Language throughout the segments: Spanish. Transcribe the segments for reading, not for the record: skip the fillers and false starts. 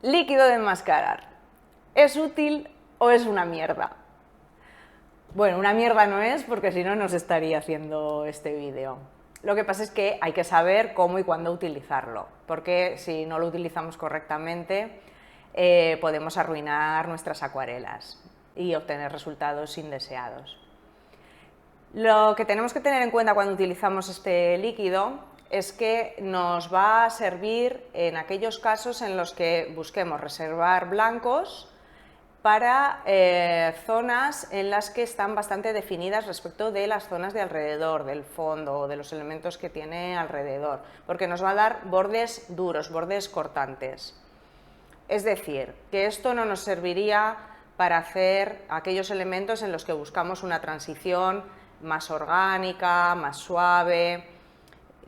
Líquido de enmascarar. ¿Es útil o es una mierda? Bueno, una mierda no es, porque si no, no se estaría haciendo este vídeo. Lo que pasa es que hay que saber cómo y cuándo utilizarlo, porque si no lo utilizamos correctamente, podemos arruinar nuestras acuarelas y obtener resultados indeseados. Lo que tenemos que tener en cuenta cuando utilizamos este líquido es que nos va a servir en aquellos casos en los que busquemos reservar blancos para zonas en las que están bastante definidas respecto de las zonas de alrededor, del fondo o de los elementos que tiene alrededor, porque nos va a dar bordes duros, bordes cortantes. Es decir, que esto no nos serviría para hacer aquellos elementos en los que buscamos una transición más orgánica, más suave.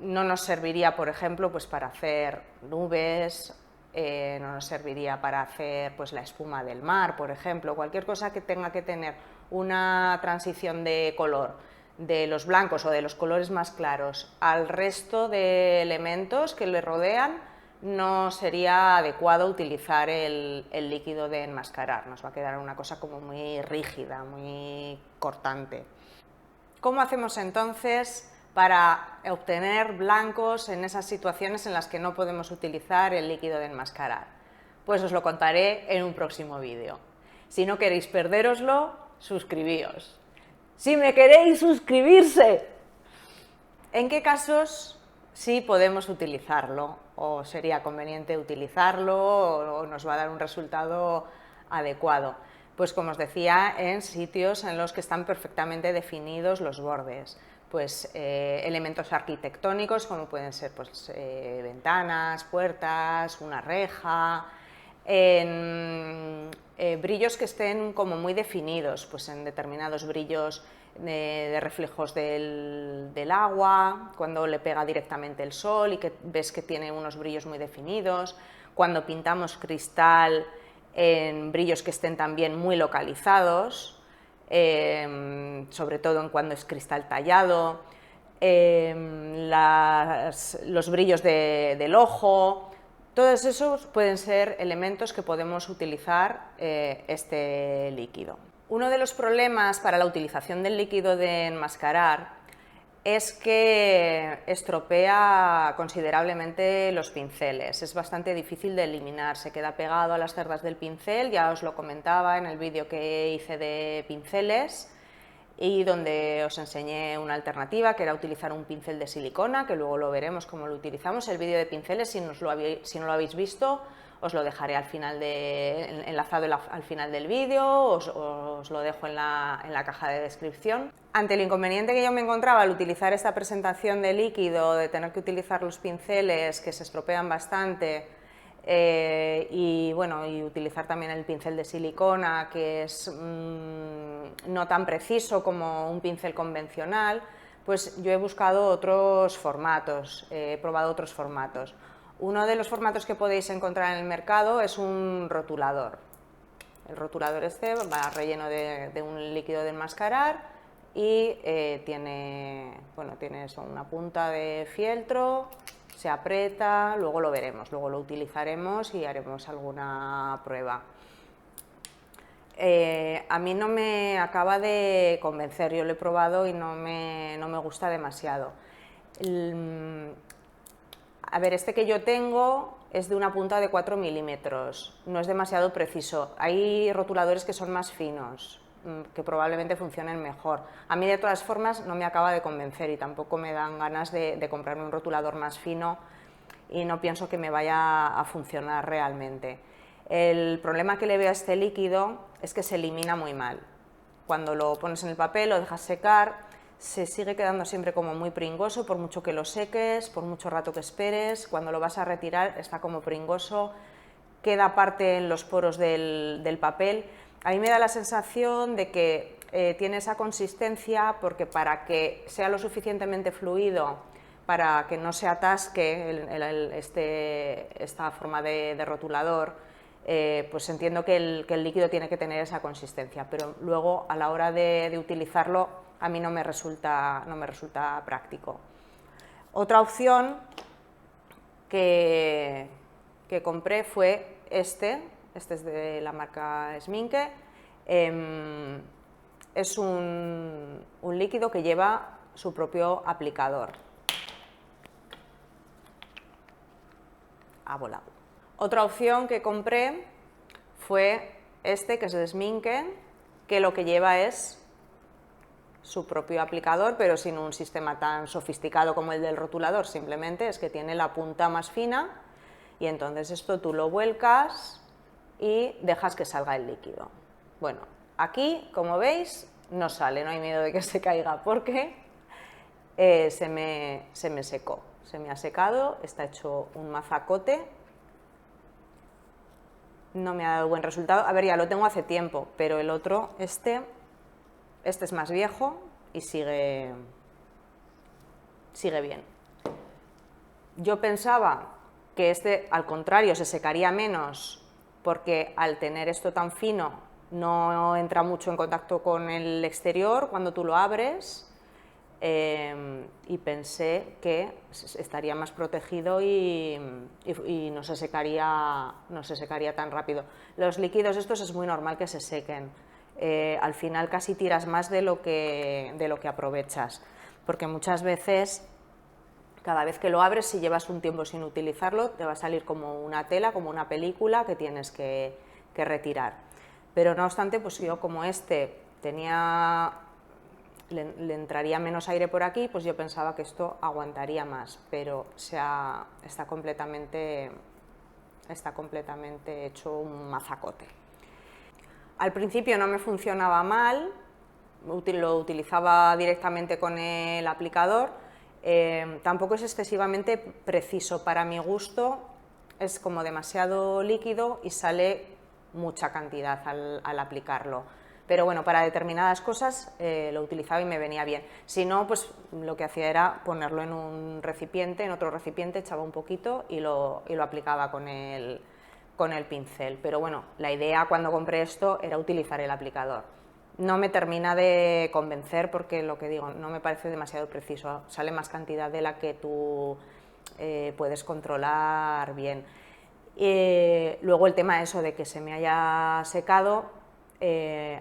No nos serviría, por ejemplo, pues para hacer nubes, no nos serviría para hacer pues la espuma del mar, por ejemplo, cualquier cosa que tenga que tener una transición de color de los blancos o de los colores más claros al resto de elementos que le rodean, no sería adecuado utilizar el líquido de enmascarar, nos va a quedar una cosa como muy rígida, muy cortante. ¿Cómo hacemos entonces para obtener blancos en esas situaciones en las que no podemos utilizar el líquido de enmascarar? Pues os lo contaré en un próximo vídeo. Si no queréis perdéroslo, suscribíos. Si me queréis suscribirse, ¿en qué casos sí podemos utilizarlo? ¿O sería conveniente utilizarlo o nos va a dar un resultado adecuado? Pues como os decía, en sitios en los que están perfectamente definidos los bordes. Pues elementos arquitectónicos como pueden ser pues, ventanas, puertas, una reja, en brillos que estén como muy definidos, pues en determinados brillos de reflejos del agua, cuando le pega directamente el sol y que ves que tiene unos brillos muy definidos, cuando pintamos cristal en brillos que estén también muy localizados, sobre todo en cuando es cristal tallado, los brillos del ojo. Todos esos pueden ser elementos que podemos utilizar este líquido. Uno de los problemas para la utilización del líquido de enmascarar es que estropea considerablemente los pinceles, es bastante difícil de eliminar, se queda pegado a las cerdas del pincel, ya os lo comentaba en el vídeo que hice de pinceles y donde os enseñé una alternativa que era utilizar un pincel de silicona, que luego lo veremos cómo lo utilizamos. El vídeo de pinceles, si no lo habéis visto, os lo dejaré al final enlazado al final del vídeo, os lo dejo en la caja de descripción. Ante el inconveniente que yo me encontraba al utilizar esta presentación de líquido, de tener que utilizar los pinceles que se estropean bastante, y utilizar también el pincel de silicona, que es no tan preciso como un pincel convencional, pues yo he buscado otros formatos, he probado otros formatos. Uno de los formatos que podéis encontrar en el mercado es un rotulador. El rotulador este va relleno de un líquido de enmascarar y tiene una punta de fieltro, se aprieta, luego lo veremos, luego lo utilizaremos y haremos alguna prueba. A mí no me acaba de convencer, yo lo he probado y no me gusta demasiado. A ver, este que yo tengo es de una punta de 4 milímetros, no es demasiado preciso. Hay rotuladores que son más finos, que probablemente funcionen mejor. A mí de todas formas no me acaba de convencer y tampoco me dan ganas de comprarme un rotulador más fino y no pienso que me vaya a funcionar realmente. El problema que le veo a este líquido es que se elimina muy mal. Cuando lo pones en el papel, lo dejas secar, se sigue quedando siempre como muy pringoso, por mucho que lo seques, por mucho rato que esperes, cuando lo vas a retirar está como pringoso, queda parte en los poros del papel. A mí me da la sensación de que tiene esa consistencia porque para que sea lo suficientemente fluido, para que no se atasque esta forma de rotulador, pues entiendo que el líquido tiene que tener esa consistencia, pero luego a la hora de utilizarlo a mí no me resulta práctico. Otra opción que que compré fue este es de la marca Sminke. Es un líquido que lleva su propio aplicador. Ha volado. Otra opción que compré fue este, que es de Sminke, que lo que lleva es su propio aplicador, pero sin un sistema tan sofisticado como el del rotulador, simplemente es que tiene la punta más fina y entonces esto tú lo vuelcas y dejas que salga el líquido. Bueno, aquí, como veis, no sale, no hay miedo de que se caiga porque se me secó, se me ha secado, está hecho un mazacote. No me ha dado buen resultado. A ver, ya lo tengo hace tiempo, pero el otro, este es más viejo y sigue bien. Yo pensaba que este, al contrario, se secaría menos porque al tener esto tan fino no entra mucho en contacto con el exterior cuando tú lo abres, y pensé que estaría más protegido y no se secaría tan rápido. Los líquidos estos es muy normal que se sequen. Al final casi tiras más de lo que aprovechas, porque muchas veces, cada vez que lo abres, si llevas un tiempo sin utilizarlo, te va a salir como una tela, como una película que tienes que retirar. Pero no obstante, pues yo como este le entraría menos aire por aquí, pues yo pensaba que esto aguantaría más, pero está completamente hecho un mazacote. Al principio no me funcionaba mal, lo utilizaba directamente con el aplicador, tampoco es excesivamente preciso para mi gusto, es como demasiado líquido y sale mucha cantidad al aplicarlo. Pero bueno, para determinadas cosas lo utilizaba y me venía bien. Si no, pues lo que hacía era ponerlo en un recipiente, en otro recipiente, echaba un poquito y lo aplicaba con el pincel. Pero bueno, la idea cuando compré esto era utilizar el aplicador. No me termina de convencer porque, lo que digo, no me parece demasiado preciso. Sale más cantidad de la que tú puedes controlar bien. Luego el tema eso de que se me haya secado,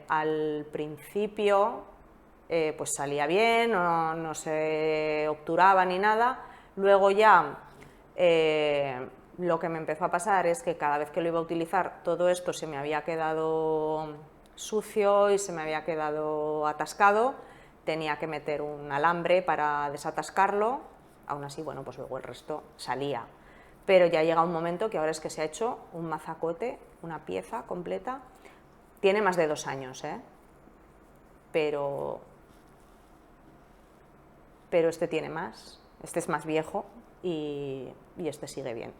al principio pues salía bien, no se obturaba ni nada. Luego ya lo que me empezó a pasar es que cada vez que lo iba a utilizar, todo esto se me había quedado sucio y se me había quedado atascado, tenía que meter un alambre para desatascarlo, aún así, bueno, pues luego el resto salía. Pero ya llega un momento que ahora es que se ha hecho un mazacote, una pieza completa. Tiene más de 2 años, pero este tiene más, este es más viejo y este sigue bien.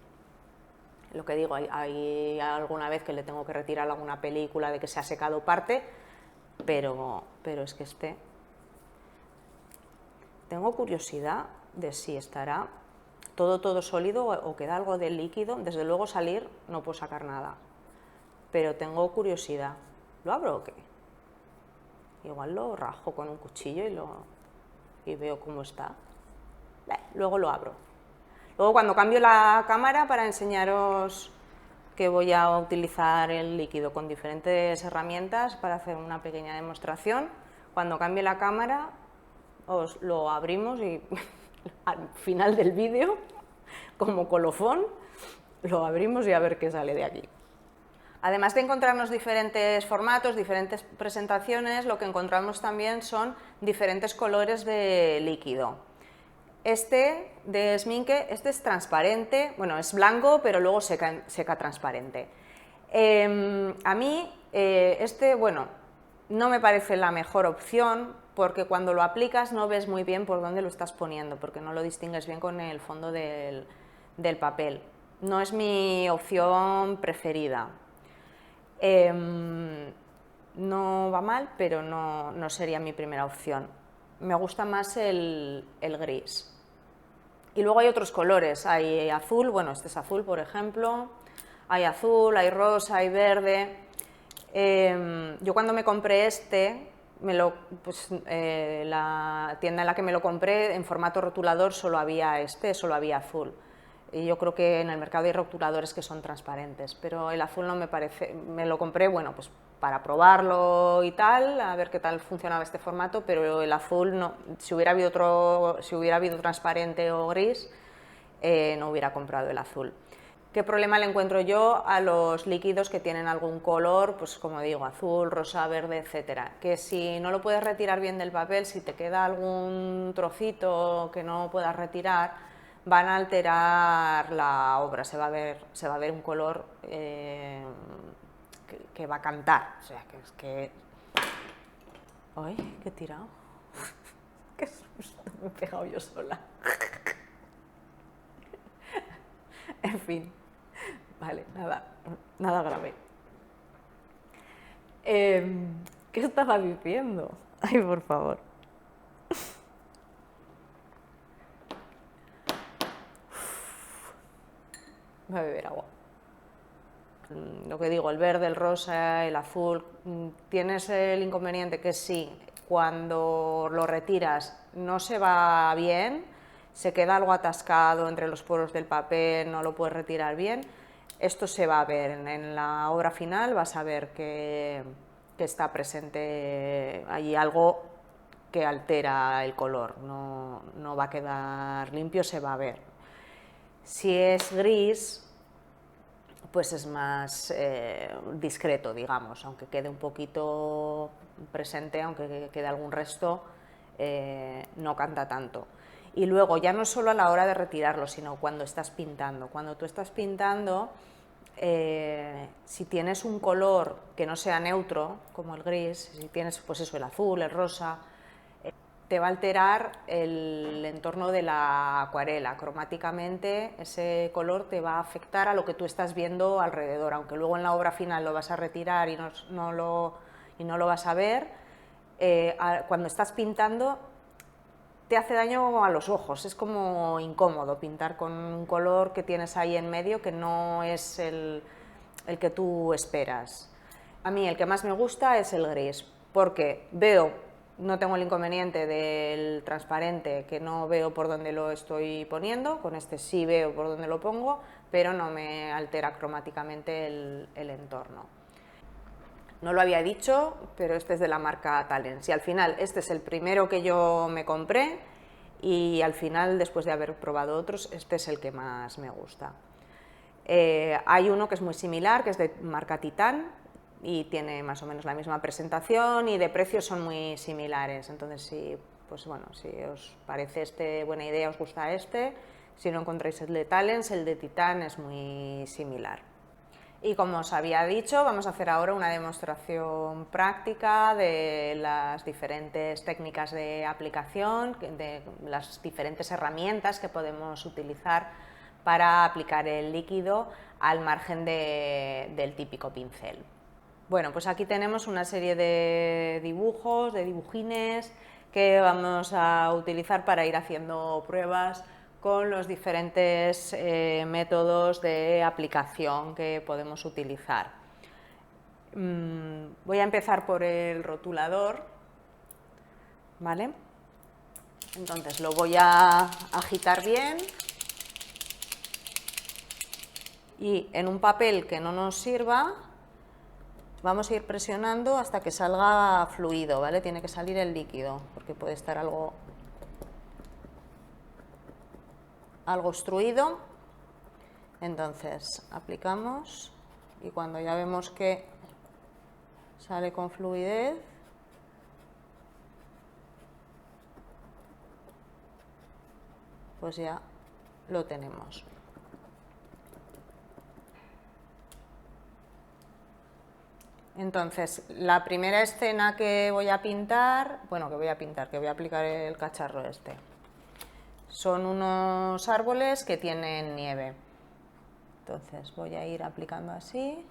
Lo que digo, hay alguna vez que le tengo que retirar alguna película de que se ha secado parte, pero es que este... Tengo curiosidad de si estará todo sólido o queda algo de líquido. Desde luego salir no puedo sacar nada, pero tengo curiosidad. ¿Lo abro o qué? Igual lo rajo con un cuchillo y veo cómo está. Luego lo abro. Luego, cuando cambio la cámara para enseñaros que voy a utilizar el líquido con diferentes herramientas para hacer una pequeña demostración, cuando cambie la cámara os lo abrimos y al final del vídeo, como colofón, lo abrimos y a ver qué sale de aquí. Además de encontrarnos diferentes formatos, diferentes presentaciones, lo que encontramos también son diferentes colores de líquido. Este de Sminke, este es transparente, bueno, es blanco, pero luego seca transparente. A mí este, bueno, no me parece la mejor opción porque cuando lo aplicas no ves muy bien por dónde lo estás poniendo, porque no lo distingues bien con el fondo del papel. No es mi opción preferida. No va mal, pero no sería mi primera opción. Me gusta más el gris. Y luego hay otros colores, hay azul, bueno, este es azul, por ejemplo, hay azul, hay rosa, hay verde. Yo cuando me compré este, la tienda en la que me lo compré, en formato rotulador solo había solo había azul. y yo creo que en el mercado hay rotuladores que son transparentes, pero el azul no me parece, me lo compré, bueno, pues para probarlo y tal, a ver qué tal funcionaba este formato, pero el azul no, si hubiera habido transparente o gris, no hubiera comprado el azul. ¿Qué problema le encuentro yo a los líquidos que tienen algún color, pues como digo, azul, rosa, verde, etcétera? Que si no lo puedes retirar bien del papel, si te queda algún trocito que no puedas retirar, van a alterar la obra, se va a ver un color que va a cantar. O sea, que es que... ¡Ay, qué he tirado! ¡Qué susto! Me he pegado yo sola. En fin. Vale, nada grave. ¿Qué estaba diciendo? Ay, por favor. Voy a beber agua. Lo que digo, el verde, el rosa, el azul, tienes el inconveniente que sí, cuando lo retiras no se va bien, se queda algo atascado entre los poros del papel, no lo puedes retirar bien. Esto se va a ver en la obra final, vas a ver que está presente ahí algo que altera el color, no va a quedar limpio, se va a ver. Si es gris, pues es más discreto, digamos, aunque quede un poquito presente, aunque quede algún resto, no canta tanto. Y luego, ya no solo a la hora de retirarlo, sino cuando estás pintando. Cuando tú estás pintando, si tienes un color que no sea neutro, como el gris, si tienes pues eso, el azul, el rosa, te va a alterar el entorno de la acuarela. Cromáticamente ese color te va a afectar a lo que tú estás viendo alrededor, aunque luego en la obra final lo vas a retirar y no lo vas a ver. Cuando estás pintando te hace daño a los ojos, es como incómodo pintar con un color que tienes ahí en medio que no es el que tú esperas. A mí el que más me gusta es el gris, porque no tengo el inconveniente del transparente, que no veo por dónde lo estoy poniendo, con este sí veo por dónde lo pongo, pero no me altera cromáticamente el entorno. No lo había dicho, pero este es de la marca Talens, y al final este es el primero que yo me compré, y al final, después de haber probado otros, este es el que más me gusta. Hay uno que es muy similar, que es de marca Titán, y tiene más o menos la misma presentación y de precios son muy similares. Entonces, si os parece buena idea, os gusta este, si no encontráis el de Talens, el de Titán es muy similar. Y como os había dicho, vamos a hacer ahora una demostración práctica de las diferentes técnicas de aplicación, de las diferentes herramientas que podemos utilizar para aplicar el líquido al margen del típico pincel. Bueno, pues aquí tenemos una serie de dibujos, de dibujines que vamos a utilizar para ir haciendo pruebas con los diferentes métodos de aplicación que podemos utilizar. Voy a empezar por el rotulador, ¿vale? Entonces lo voy a agitar bien y en un papel que no nos sirva vamos a ir presionando hasta que salga fluido, ¿vale? Tiene que salir el líquido porque puede estar algo obstruido. Entonces aplicamos y cuando ya vemos que sale con fluidez, pues ya lo tenemos. Entonces, la primera escena que voy a pintar, que voy a aplicar el cacharro este, son unos árboles que tienen nieve. Entonces voy a ir aplicando así.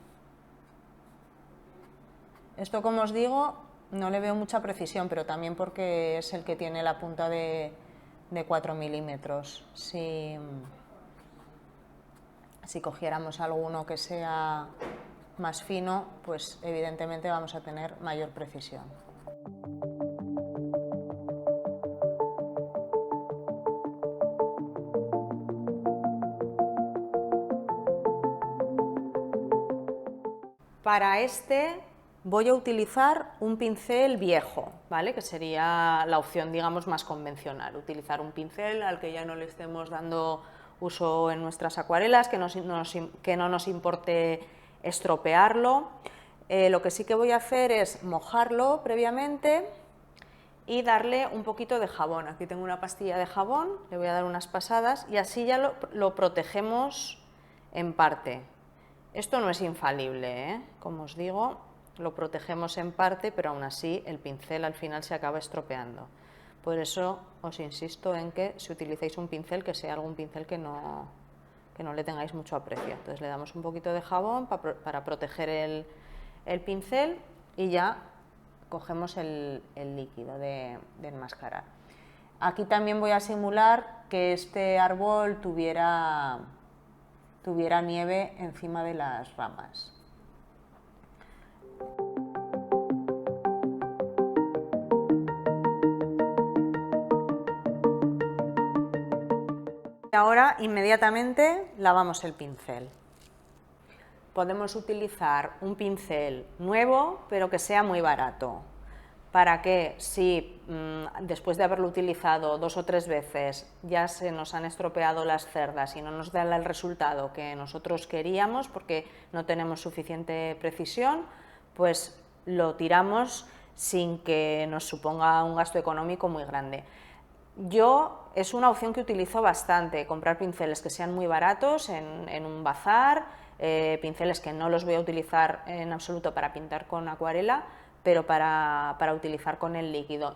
Esto, como os digo, no le veo mucha precisión, pero también porque es el que tiene la punta de 4 milímetros. Si cogiéramos alguno que sea más fino, pues evidentemente vamos a tener mayor precisión. Para este voy a utilizar un pincel viejo, ¿vale? Que sería la opción, digamos, más convencional, utilizar un pincel al que ya no le estemos dando uso en nuestras acuarelas, que no nos importe estropearlo. Lo que sí que voy a hacer es mojarlo previamente y darle un poquito de jabón. Aquí tengo una pastilla de jabón, le voy a dar unas pasadas y así ya lo protegemos en parte. Esto no es infalible, ¿eh? Como os digo, lo protegemos en parte, pero aún así el pincel al final se acaba estropeando. Por eso os insisto en que si utilizáis un pincel, que sea algún pincel que no le tengáis mucho aprecio. Entonces le damos un poquito de jabón para proteger el pincel y ya cogemos el líquido de enmascarar. Aquí también voy a simular que este árbol tuviera nieve encima de las ramas. Y ahora inmediatamente lavamos el pincel. Podemos utilizar un pincel nuevo, pero que sea muy barato, para que si después de haberlo utilizado 2 o 3 veces ya se nos han estropeado las cerdas y no nos da el resultado que nosotros queríamos porque no tenemos suficiente precisión, pues lo tiramos sin que nos suponga un gasto económico muy grande. Es una opción que utilizo bastante, comprar pinceles que sean muy baratos en un bazar, pinceles que no los voy a utilizar en absoluto para pintar con acuarela, pero para utilizar con el líquido.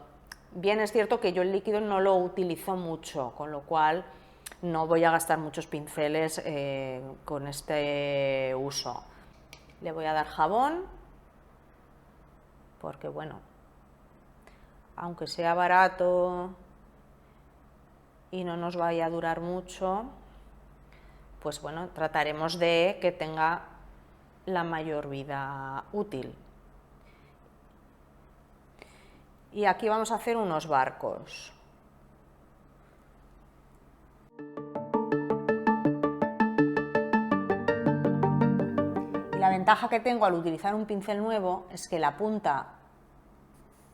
Bien es cierto que yo el líquido no lo utilizo mucho, con lo cual no voy a gastar muchos pinceles con este uso. Le voy a dar jabón, porque bueno, aunque sea barato y no nos vaya a durar mucho, pues bueno, trataremos de que tenga la mayor vida útil. Y aquí vamos a hacer unos barcos. Y la ventaja que tengo al utilizar un pincel nuevo es que la punta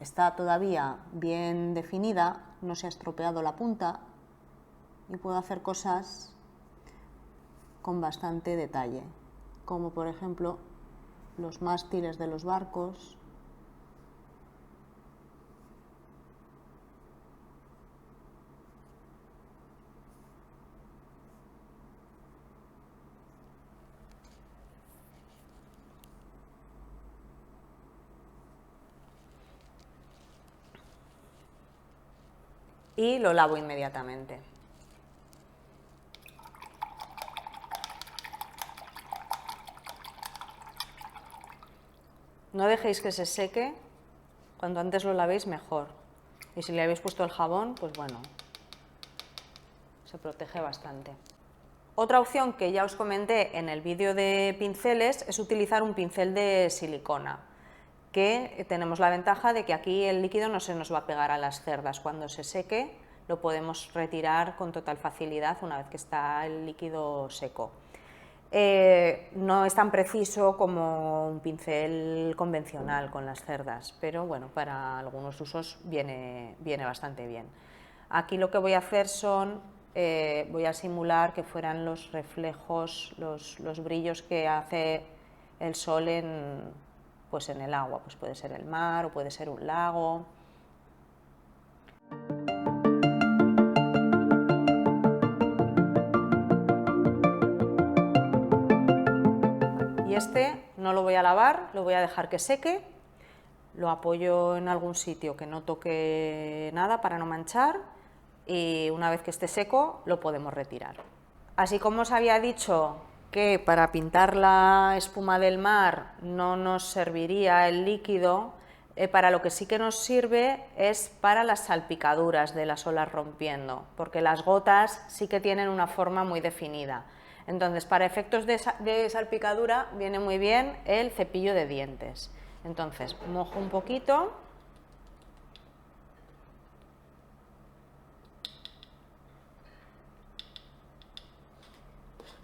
está todavía bien definida, no se ha estropeado la punta y puedo hacer cosas con bastante detalle, como por ejemplo los mástiles de los barcos. Y lo lavo inmediatamente. No dejéis que se seque, cuanto antes lo lavéis mejor. Y si le habéis puesto el jabón, pues bueno, se protege bastante. Otra opción que ya os comenté en el vídeo de pinceles es utilizar un pincel de silicona, que tenemos la ventaja de que aquí el líquido no se nos va a pegar a las cerdas. Cuando se seque lo podemos retirar con total facilidad una vez que está el líquido seco. No es tan preciso como un pincel convencional con las cerdas, pero bueno, para algunos usos viene bastante bien. Aquí lo que voy a hacer voy a simular que fueran los reflejos, los brillos que hace el sol pues en el agua, pues puede ser el mar o puede ser un lago. Y este no lo voy a lavar, lo voy a dejar que seque, lo apoyo en algún sitio que no toque nada para no manchar y una vez que esté seco lo podemos retirar. Así como os había dicho que para pintar la espuma del mar no nos serviría el líquido, para lo que sí que nos sirve es para las salpicaduras de las olas rompiendo, porque las gotas sí que tienen una forma muy definida. Entonces, para efectos de salpicadura viene muy bien el cepillo de dientes. Entonces, mojo un poquito.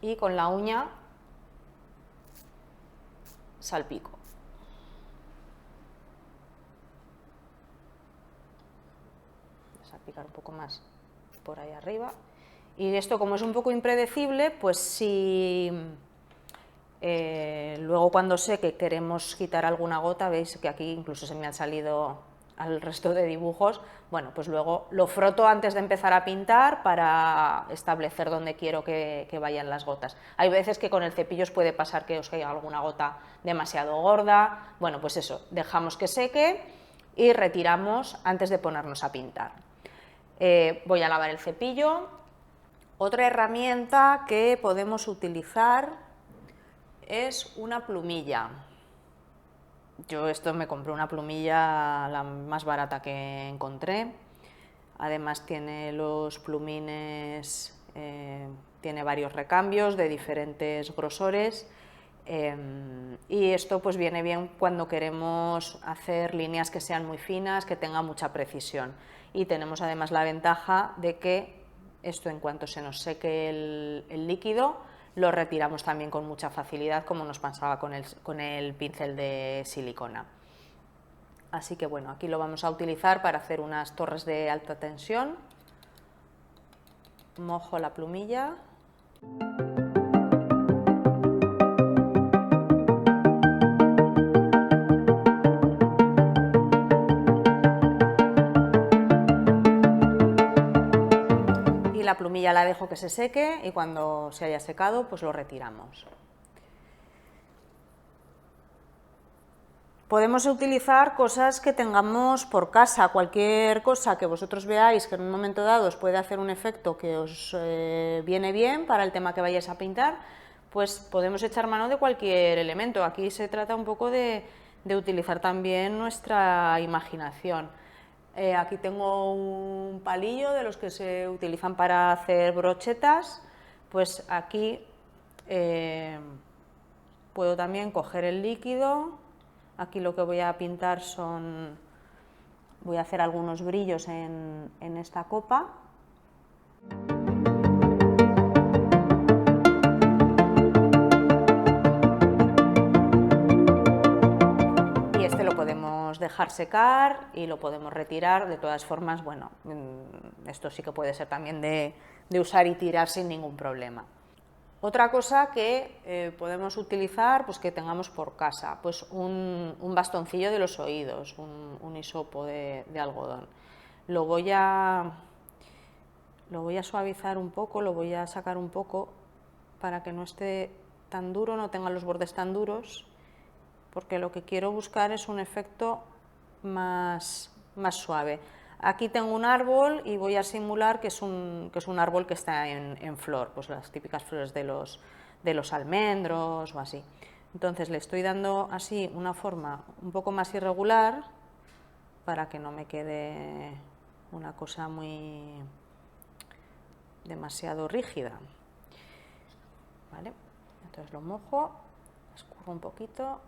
Y con la uña salpico. Salpicar un poco más por ahí arriba. Y esto, como es un poco impredecible, pues si luego cuando seque queremos quitar alguna gota, veis que aquí incluso se me han salido al resto de dibujos, bueno, pues luego lo froto antes de empezar a pintar para establecer dónde quiero que vayan las gotas. Hay veces que con el cepillo os puede pasar que os caiga alguna gota demasiado gorda, bueno, pues eso, dejamos que seque y retiramos antes de ponernos a pintar. Voy a lavar el cepillo. Otra herramienta que podemos utilizar es una plumilla. Yo me compré una plumilla la más barata que encontré. Además tiene los plumines, tiene varios recambios de diferentes grosores. Y esto pues viene bien cuando queremos hacer líneas que sean muy finas, que tengan mucha precisión. Y tenemos además la ventaja de que esto, en cuanto se nos seque el líquido, lo retiramos también con mucha facilidad, como nos pasaba con el pincel de silicona. Así que bueno, aquí lo vamos a utilizar para hacer unas torres de alta tensión. Mojo la plumilla. La plumilla la dejo que se seque y cuando se haya secado pues lo retiramos. Podemos utilizar cosas que tengamos por casa, cualquier cosa que vosotros veáis que en un momento dado os puede hacer un efecto que os viene bien para el tema que vayáis a pintar, pues podemos echar mano de cualquier elemento. Aquí se trata un poco de utilizar también nuestra imaginación. Aquí tengo un palillo de los que se utilizan para hacer brochetas, pues aquí puedo también coger el líquido. Aquí lo que voy a pintar voy a hacer algunos brillos en esta copa. Dejar secar y lo podemos retirar. De todas formas, bueno, esto sí que puede ser también de usar y tirar sin ningún problema. Otra cosa que podemos utilizar, pues que tengamos por casa, pues un bastoncillo de los oídos, un hisopo de algodón. Lo voy a suavizar un poco, lo voy a sacar un poco para que no esté tan duro, no tenga los bordes tan duros, porque lo que quiero buscar es un efecto más suave. Aquí tengo un árbol y voy a simular que es un árbol que está en flor, pues las típicas flores de los almendros o así. Entonces le estoy dando así una forma un poco más irregular para que no me quede una cosa demasiado rígida. ¿Vale? Entonces lo mojo, escurro un poquito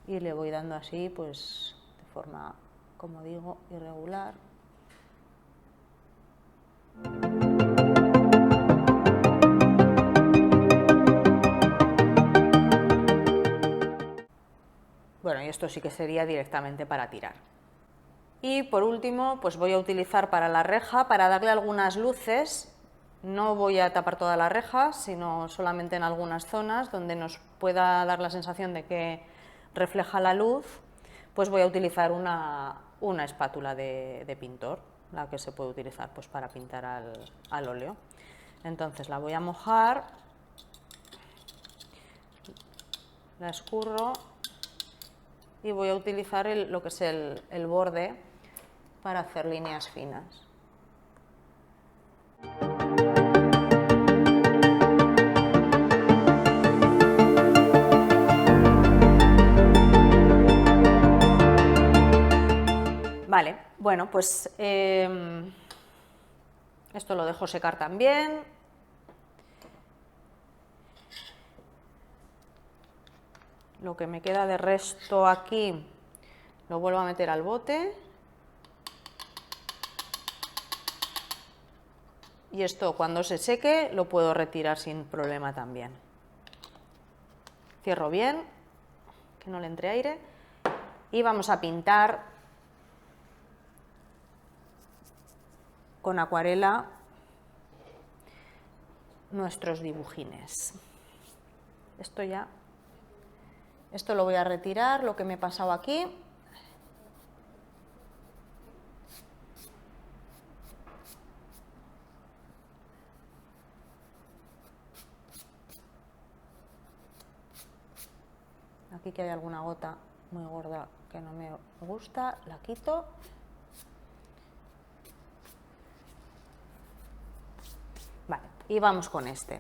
y le voy dando así, pues de forma, como digo, irregular. Bueno, y esto sí que sería directamente para tirar. Y por último, pues voy a utilizar para la reja, para darle algunas luces. No voy a tapar toda la reja, sino solamente en algunas zonas donde nos pueda dar la sensación de que refleja la luz, pues voy a utilizar una espátula de pintor, la que se puede utilizar pues para pintar al óleo. Entonces la voy a mojar, la escurro y voy a utilizar lo que es el borde para hacer líneas finas. Vale, bueno, pues esto lo dejo secar también. Lo que me queda de resto aquí lo vuelvo a meter al bote. Y esto, cuando se seque, lo puedo retirar sin problema también. Cierro bien que no le entre aire, y vamos a pintar con acuarela nuestros dibujines. Esto lo voy a retirar, lo que me he pasado aquí. Aquí que hay alguna gota muy gorda que no me gusta, la quito. Vale, y vamos con este.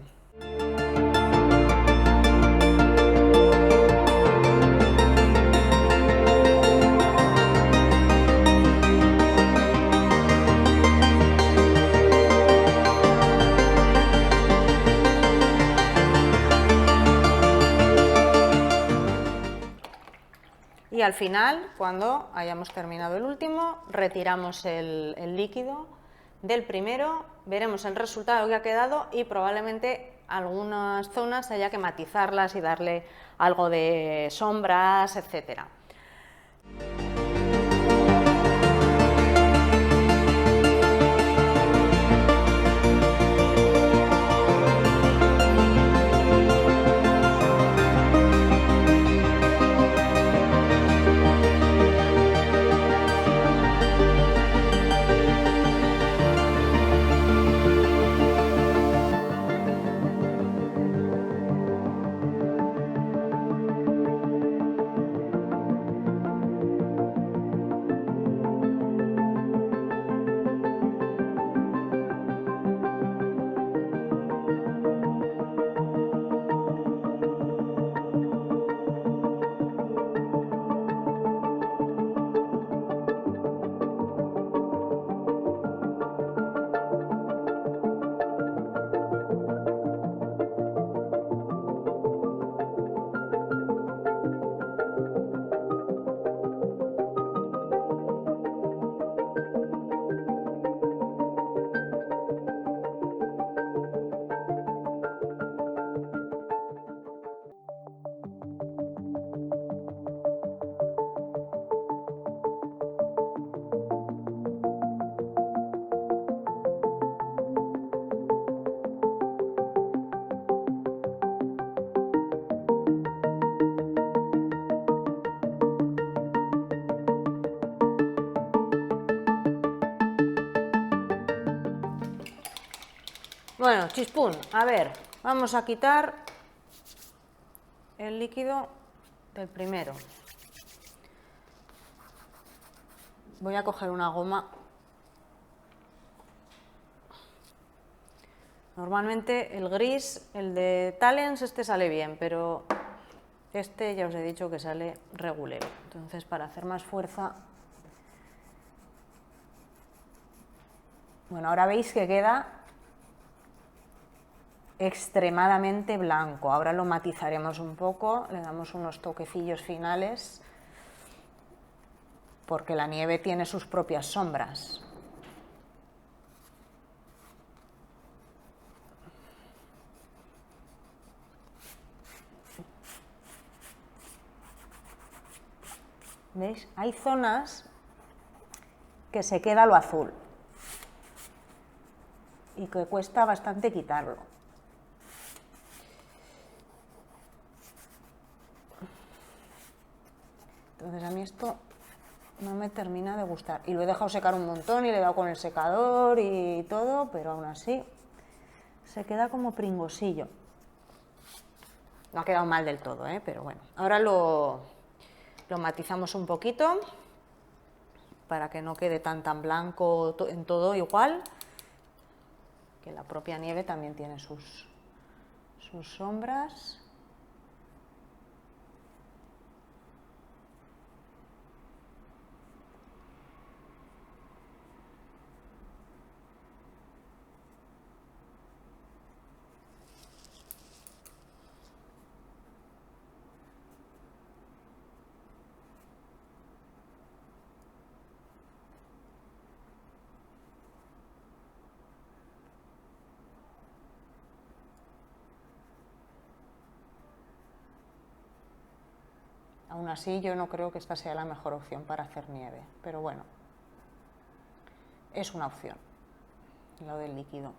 Y al final, cuando hayamos terminado el último, retiramos el líquido del primero, veremos el resultado que ha quedado y probablemente algunas zonas haya que matizarlas y darle algo de sombras, etcétera. Bueno, chispún, a ver, vamos a quitar el líquido del primero. Voy a coger una goma. Normalmente el gris, el de Talens, este sale bien, pero este ya os he dicho que sale regulero. Entonces, para hacer más fuerza... Bueno, ahora veis que queda extremadamente blanco. Ahora lo matizaremos un poco, le damos unos toquecillos finales, porque la nieve tiene sus propias sombras. ¿Veis? Hay zonas que se queda lo azul y que cuesta bastante quitarlo. Entonces a mí esto no me termina de gustar. Y lo he dejado secar un montón y le he dado con el secador y todo, pero aún así se queda como pringosillo. No ha quedado mal del todo, pero bueno. Ahora lo matizamos un poquito para que no quede tan blanco en todo igual, que la propia nieve también tiene sus sombras. Aún así, yo no creo que esta sea la mejor opción para hacer nieve, pero bueno, es una opción, lo del líquido.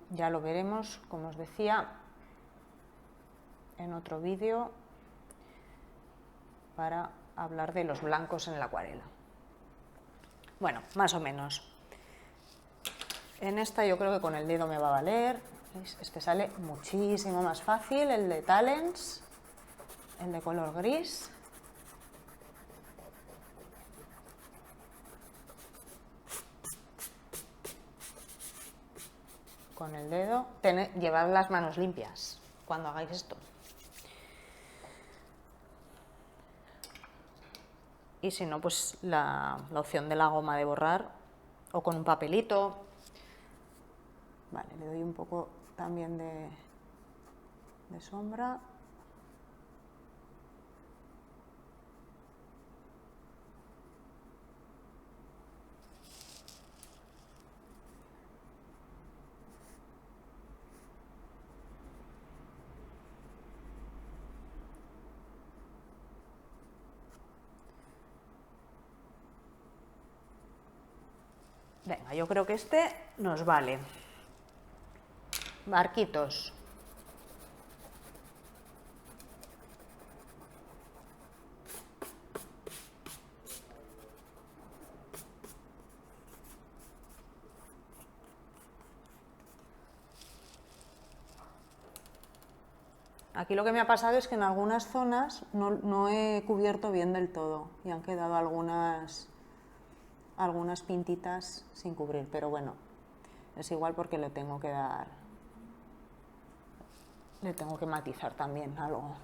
Ya lo veremos, como os decía, en otro vídeo para hablar de los blancos en la acuarela. Bueno, más o menos. En esta yo creo que con el dedo me va a valer. ¿Veis? Este sale muchísimo más fácil, el de Talens, el de color gris. Con el dedo, llevad las manos limpias cuando hagáis esto. Y si no, pues la opción de la goma de borrar o con un papelito. Vale, le doy un poco también de sombra. Venga, yo creo que este nos vale. Barquitos. Aquí lo que me ha pasado es que en algunas zonas no he cubierto bien del todo y han quedado algunas pintitas sin cubrir, pero bueno, es igual porque le tengo que matizar también algo.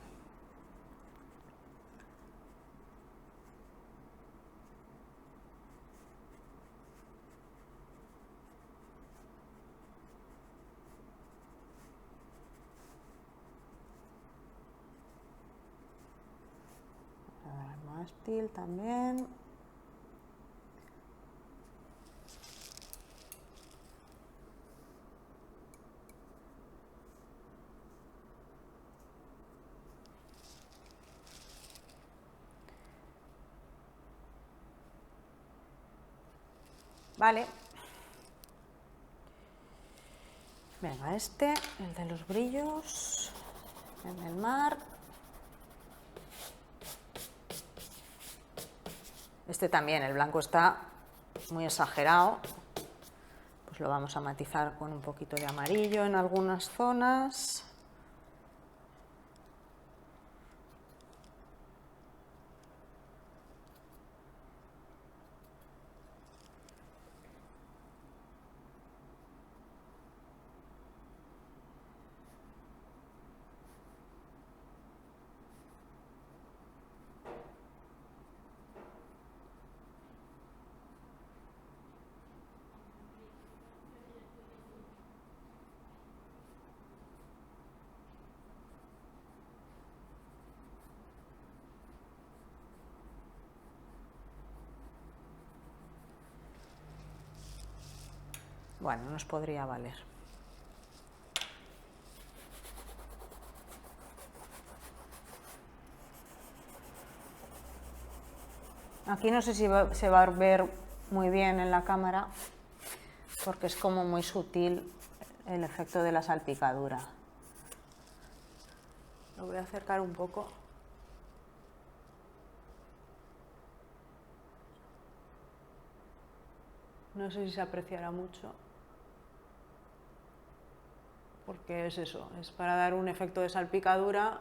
Mástil también. Vale. Venga, este, el de los brillos en el mar. Este también, el blanco está muy exagerado. Pues lo vamos a matizar con un poquito de amarillo en algunas zonas. Bueno, nos podría valer. Aquí no sé si se va a ver muy bien en la cámara porque es como muy sutil el efecto de la salpicadura. Lo voy a acercar un poco. No sé si se apreciará mucho, porque es eso, es para dar un efecto de salpicadura,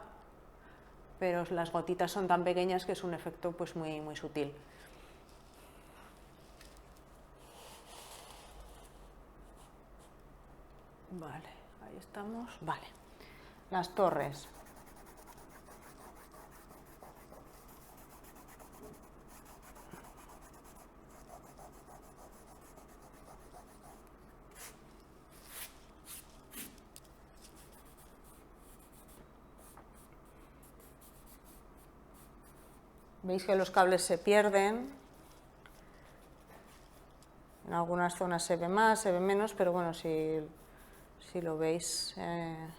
pero las gotitas son tan pequeñas que es un efecto pues muy, muy sutil. Vale, ahí estamos. Vale, las torres. Veis que los cables se pierden, en algunas zonas se ve más, se ve menos, pero bueno, si lo veis en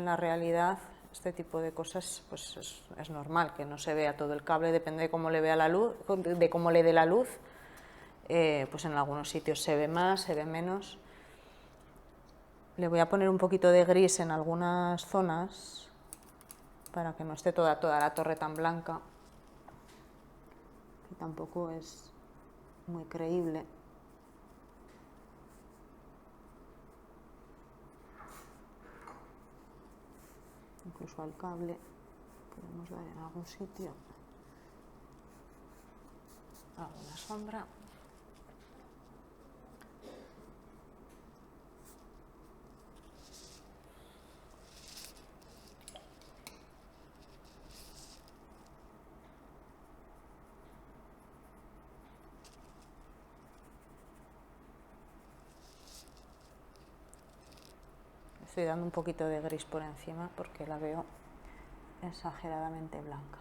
la realidad Este tipo de cosas pues es normal que no se vea todo el cable, depende de cómo le vea la luz, de cómo le dé la luz. Pues en algunos sitios se ve más, se ve menos. Le voy a poner un poquito de gris en algunas zonas para que no esté toda la torre tan blanca, que tampoco es muy creíble. Incluso al cable podemos dar en algún sitio alguna sombra. Estoy dando un poquito de gris por encima porque la veo exageradamente blanca.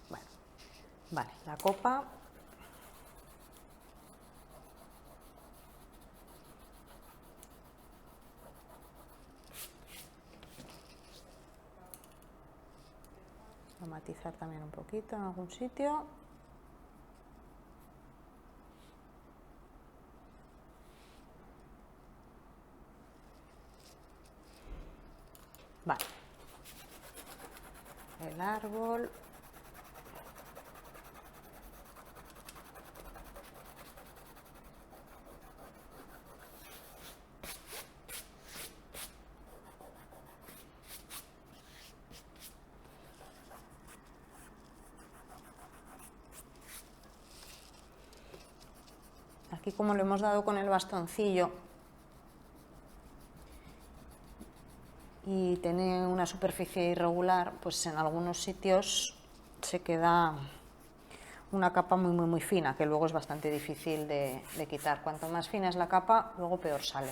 Bueno, vale, la copa. Voy a matizar también un poquito en algún sitio. Vale. El árbol. Aquí, como lo hemos dado con el bastoncillo y tiene una superficie irregular, pues en algunos sitios se queda una capa muy fina, que luego es bastante difícil de quitar. Cuanto más fina es la capa, luego peor sale.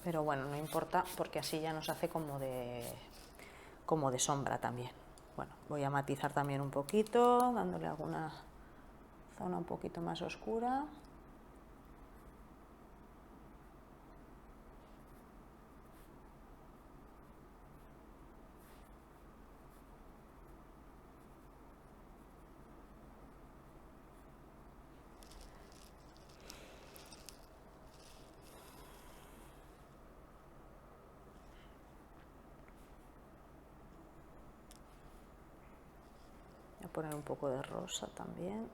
Pero bueno, no importa, porque así ya nos hace como de sombra también. Bueno, voy a matizar también un poquito, dándole alguna zona un poquito más oscura. Voy a poner un poco de rosa también.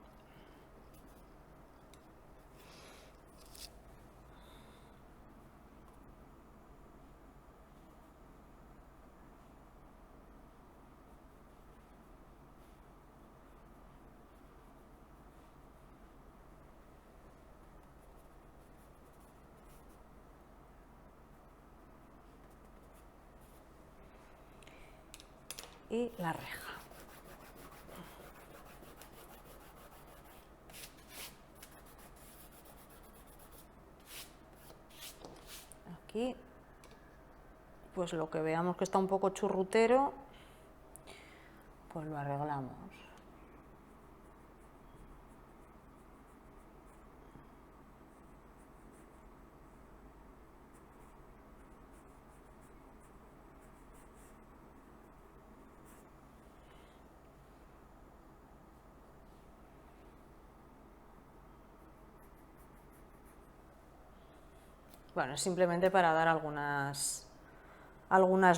Y la reja. Aquí, pues lo que veamos que está un poco churrutero, pues lo arreglamos. Bueno, simplemente para dar algunas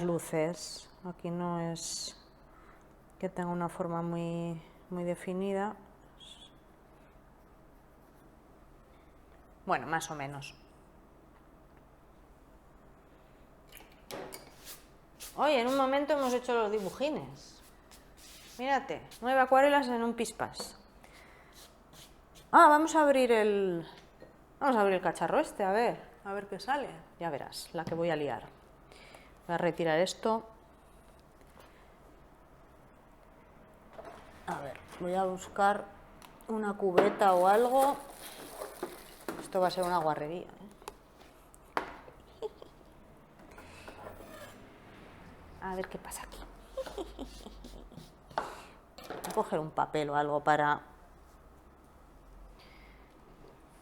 luces. Aquí no es que tenga una forma muy definida. Bueno, más o menos. Oye, en un momento hemos hecho los dibujines. Mírate, 9 acuarelas en un pispás. Vamos a abrir el cacharro este, a ver qué sale. Ya verás, la que voy a liar. Voy a retirar esto. A ver, voy a buscar una cubeta o algo. Esto va a ser una guarrería, ¿eh? A ver qué pasa aquí. Voy a coger un papel o algo para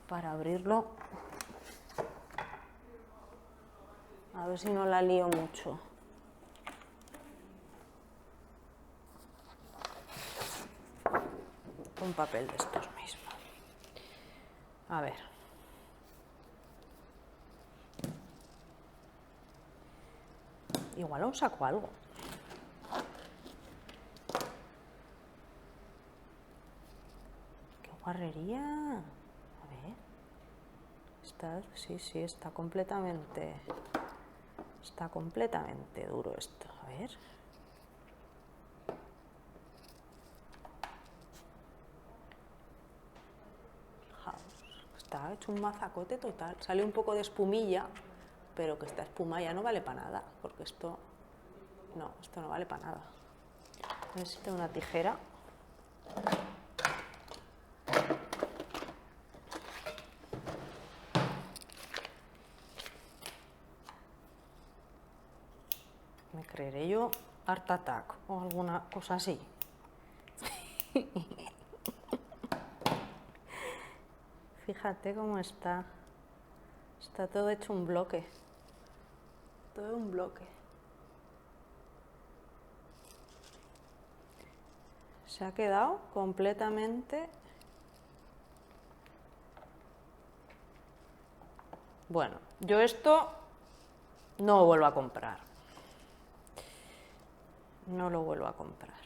abrirlo. A ver si no la lío mucho. Un papel de estos mismos. A ver. Igual aún saco algo. ¡Qué guarrería! A ver. Sí, está completamente duro esto. A ver. Fijaos, está hecho un mazacote total. Sale un poco de espumilla, pero que esta espuma ya no vale para nada, porque esto no vale para nada. Necesito una tijera. Me creeré yo Art Attack o alguna cosa así. Fíjate cómo está. Está todo hecho un bloque. Todo un bloque. Se ha quedado completamente... Bueno, yo esto no lo vuelvo a comprar. No lo vuelvo a comprar.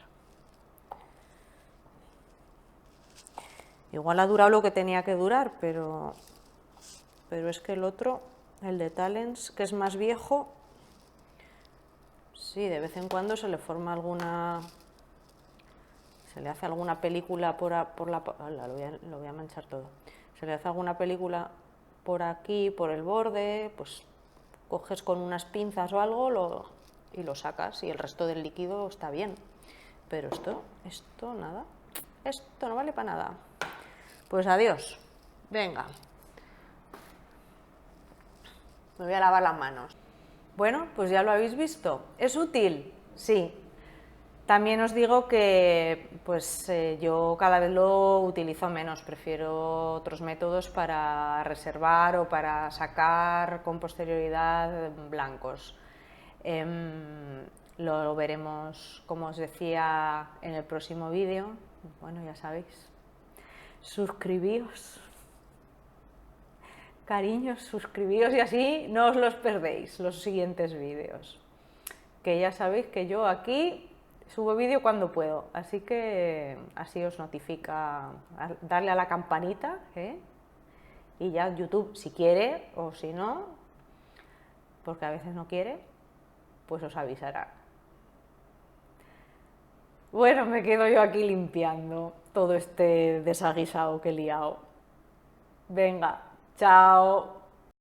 Igual ha durado lo que tenía que durar, pero es que el otro, el de Talens, que es más viejo, sí, de vez en cuando se le forma alguna... Se le hace alguna película por la... Hola, lo voy a manchar todo. Se le hace alguna película por aquí, por el borde, pues coges con unas pinzas o algo y lo sacas y el resto del líquido está bien. Pero esto nada, esto no vale para nada. Pues adiós, venga. Me voy a lavar las manos. Bueno, pues ya lo habéis visto. ¿Es útil? Sí. También os digo que pues, yo cada vez lo utilizo menos, prefiero otros métodos para reservar o para sacar con posterioridad blancos. Lo veremos, como os decía, en el próximo vídeo. Bueno, ya sabéis, suscribíos, cariños, suscribíos y así no os los perdéis los siguientes vídeos. Que ya sabéis que yo aquí subo vídeo cuando puedo, así que así os notifica, darle a la campanita, y ya YouTube, si quiere o si no, porque a veces no quiere, pues os avisará. Bueno, me quedo yo aquí limpiando todo este desaguisado que he liado. Venga, chao.